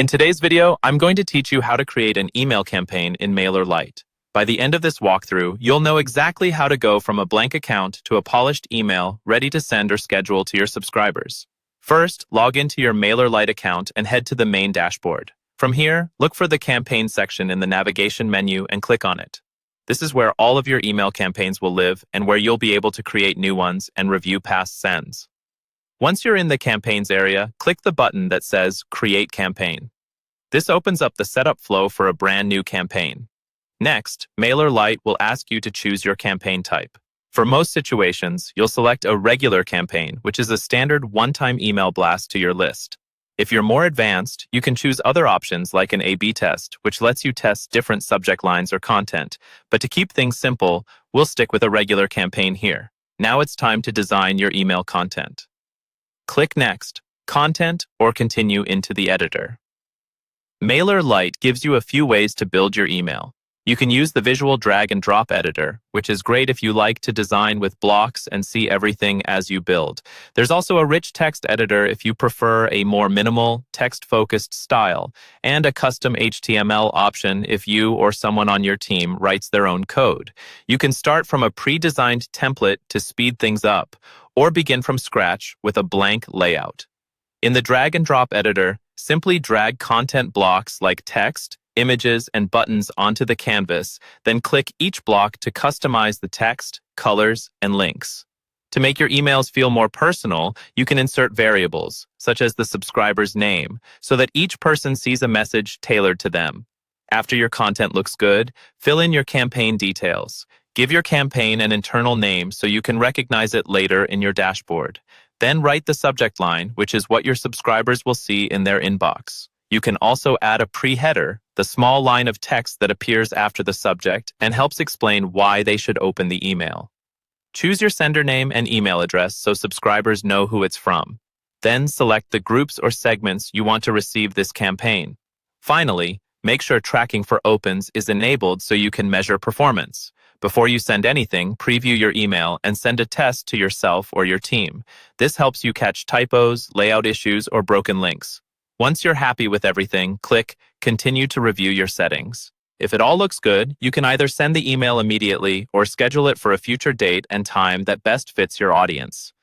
In today's video, I'm going to teach you how to create an email campaign in Mailerlite. By the end of this walkthrough, you'll know exactly how to go from a blank account to a polished email ready to send or schedule to your subscribers. First, log into your Mailerlite account and head to the main dashboard. From here, look for the campaign section in the navigation menu and click on it. This is where all of your email campaigns will live and where you'll be able to create new ones and review past sends. Once you're in the campaigns area, click the button that says Create Campaign. This opens up the setup flow for a brand new campaign. Next, Mailerlite will ask you to choose your campaign type. For most situations, you'll select a regular campaign, which is a standard one-time email blast to your list. If you're more advanced, you can choose other options like an A/B test, which lets you test different subject lines or content. But to keep things simple, we'll stick with a regular campaign here. Now it's time to design your email content. Click Next, Content, or continue into the editor. Mailerlite gives you a few ways to build your email. You can use the visual drag and drop editor, which is great if you like to design with blocks and see everything as you build. There's also a rich text editor if you prefer a more minimal, text-focused style, and a custom HTML option if you or someone on your team writes their own code. You can start from a pre-designed template to speed things up, or begin from scratch with a blank layout. In the drag and drop editor, simply drag content blocks like text, images, and buttons onto the canvas, then click each block to customize the text, colors, and links. To make your emails feel more personal, you can insert variables, such as the subscriber's name, so that each person sees a message tailored to them. After your content looks good, fill in your campaign details. Give your campaign an internal name so you can recognize it later in your dashboard. Then write the subject line, which is what your subscribers will see in their inbox. You can also add a pre-header, the small line of text that appears after the subject and helps explain why they should open the email. Choose your sender name and email address so subscribers know who it's from. Then select the groups or segments you want to receive this campaign. Finally, make sure tracking for opens is enabled so you can measure performance. Before you send anything, preview your email and send a test to yourself or your team. This helps you catch typos, layout issues, or broken links. Once you're happy with everything, click Continue to review your settings. If it all looks good, you can either send the email immediately or schedule it for a future date and time that best fits your audience.